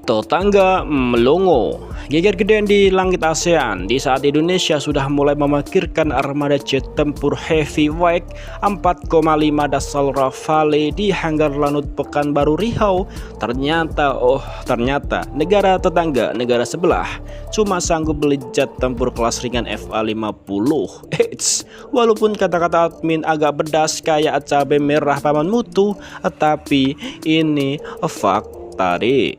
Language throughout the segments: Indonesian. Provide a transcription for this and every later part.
Tetangga melongo, geger gedean di langit ASEAN di saat Indonesia sudah mulai memarkirkan armada jet tempur heavyweight 4,5 Dassault Rafale di Hanggar Lanut Pekanbaru Riau. Ternyata negara tetangga, negara sebelah cuma sanggup beli jet tempur kelas ringan FA-50. Walaupun kata-kata admin agak pedas kayak cabai merah paman mutu, tapi ini fakta deh.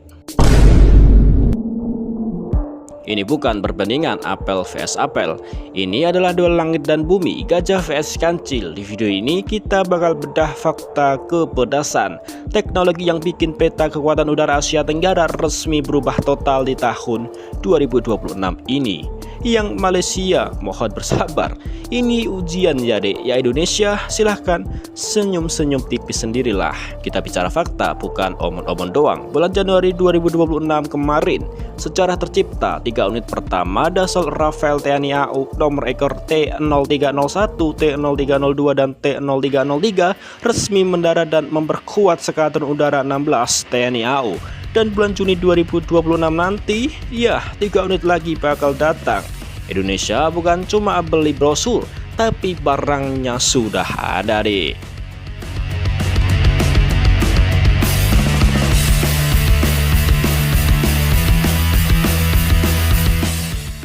Ini bukan perbandingan apel vs apel, ini adalah duel langit dan bumi, gajah vs kancil. Di video ini kita bakal bedah fakta kepedasan teknologi yang bikin peta kekuatan udara Asia Tenggara resmi berubah total di tahun 2026 ini. Yang Malaysia mohon bersabar, ini ujian ya dek, ya Indonesia silahkan senyum-senyum tipis sendirilah. Kita bicara fakta bukan omong-omong doang. Bulan Januari 2026 kemarin secara tercipta 3 unit pertama Dassault Rafale TNI AU nomor ekor T0301, T0302 dan T0303 resmi mendarat dan memperkuat Skadron Udara 16 TNI AU. Dan bulan Juni 2026 nanti, ya 3 unit lagi bakal datang. Indonesia bukan cuma beli brosur, tapi barangnya sudah ada deh.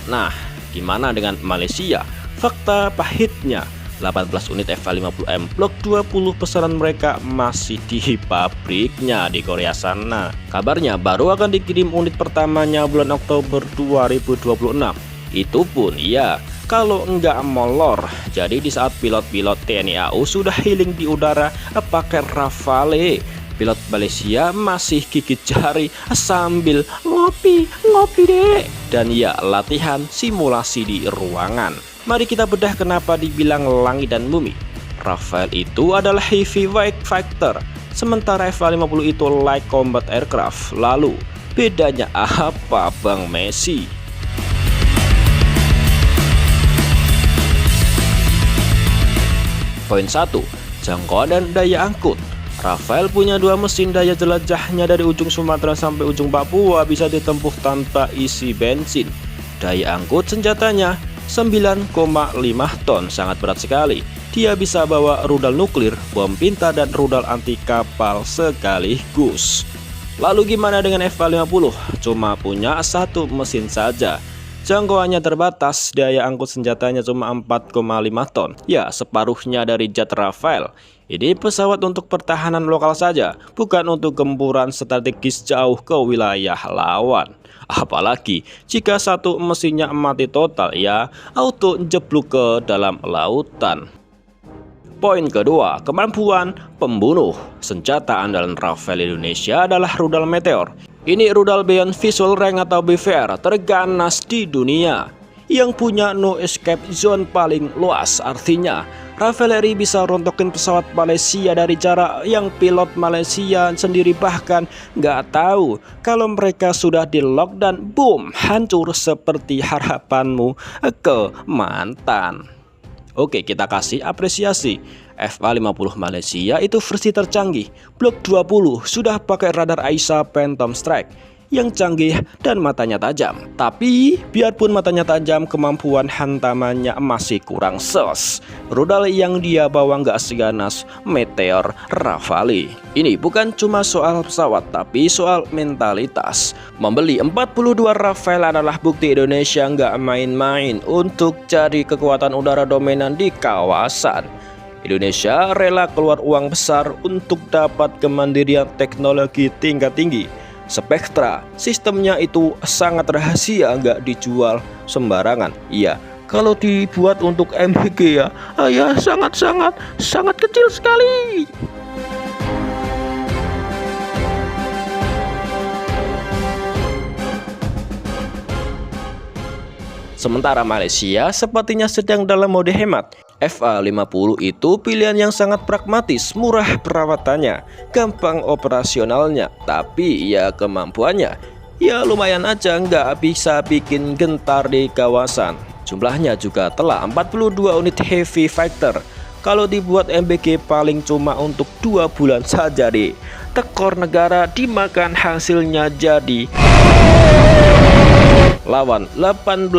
Nah, gimana dengan Malaysia? Fakta pahitnya, 18 unit FA-50M Block 20 pesanan mereka masih di pabriknya di Korea sana. Kabarnya baru akan dikirim unit pertamanya bulan Oktober 2026. Itu pun ya kalau enggak molor. Jadi di saat pilot-pilot TNI AU sudah healing di udara pakai Rafale, pilot Malaysia masih gigit jari sambil ngopi deh. Dan ya latihan simulasi di ruangan. Mari kita bedah kenapa dibilang langit dan bumi. Rafale itu adalah heavyweight fighter, sementara FA-50 itu light combat aircraft. Lalu bedanya apa Bang Messi? Poin 1. Jangkauan dan daya angkut. Rafale punya 2 mesin, daya jelajahnya dari ujung Sumatera sampai ujung Papua bisa ditempuh tanpa isi bensin. Daya angkut senjatanya 9,5 ton, sangat berat sekali. Dia bisa bawa rudal nuklir, bom pintar dan rudal anti kapal sekaligus. Lalu gimana dengan FA-50? Cuma punya 1 mesin saja. Jangkauannya terbatas, daya angkut senjatanya cuma 4,5 ton. Ya, separuhnya dari jet Rafale. Ini pesawat untuk pertahanan lokal saja, bukan untuk gempuran strategis jauh ke wilayah lawan. Apalagi jika 1 mesinnya mati total, ya auto jeblok ke dalam lautan. Poin kedua, kemampuan pembunuh. Senjata andalan Rafale Indonesia adalah rudal Meteor. Ini rudal Beyond Visual Range atau BVR terganas di dunia, yang punya no escape zone paling luas. Artinya Rafale RI bisa rontokin pesawat Malaysia dari jarak yang pilot Malaysia sendiri bahkan nggak tahu kalau mereka sudah di lock dan boom, hancur seperti harapanmu ke mantan. Oke, kita kasih apresiasi. FA-50 Malaysia itu versi tercanggih. Block 20 sudah pakai radar AESA Phantom Strike yang canggih dan matanya tajam. Tapi biarpun matanya tajam, kemampuan hantamannya masih kurang ses. Rudal yang dia bawa nggak seganas Meteor Rafale. Ini bukan cuma soal pesawat, tapi soal mentalitas. Membeli 42 Rafale adalah bukti Indonesia nggak main-main untuk cari kekuatan udara dominan di kawasan. Indonesia rela keluar uang besar untuk dapat kemandirian teknologi tingkat tinggi. Spektra sistemnya itu sangat rahasia, nggak dijual sembarangan. Iya, kalau dibuat untuk MBG ya sangat kecil sekali. Sementara Malaysia sepertinya sedang dalam mode hemat. FA-50 itu pilihan yang sangat pragmatis, murah perawatannya, gampang operasionalnya, tapi ya kemampuannya ya lumayan aja, nggak bisa bikin gentar di kawasan. Jumlahnya juga telah 42 unit heavy fighter. Kalau dibuat MBG paling cuma untuk 2 bulan saja deh. Tekor negara dimakan hasilnya jadi Lawan 18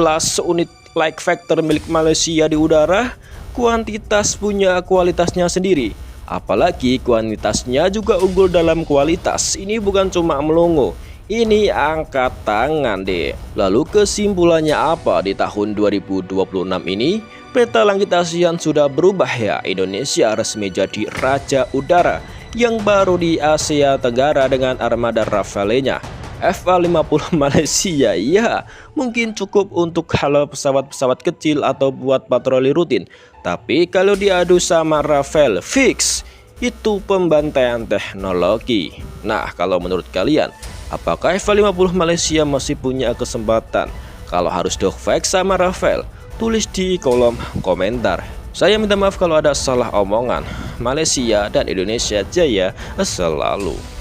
unit like factor milik Malaysia di udara, kuantitas punya kualitasnya sendiri. Apalagi kuantitasnya juga unggul dalam kualitas. Ini bukan cuma melongo, ini angkat tangan deh. Lalu kesimpulannya apa di tahun 2026 ini? Peta langit ASEAN sudah berubah ya. Indonesia resmi jadi raja udara yang baru di Asia Tenggara dengan armada Rafale-nya. FA-50 Malaysia ya mungkin cukup untuk halo pesawat-pesawat kecil atau buat patroli rutin. Tapi kalau diadu sama Rafale fix itu pembantaian teknologi. Nah, kalau menurut kalian, apakah FA-50 Malaysia masih punya kesempatan? Kalau harus dogfight sama Rafale, tulis di kolom komentar. Saya minta maaf kalau ada salah omongan. Malaysia dan Indonesia jaya selalu.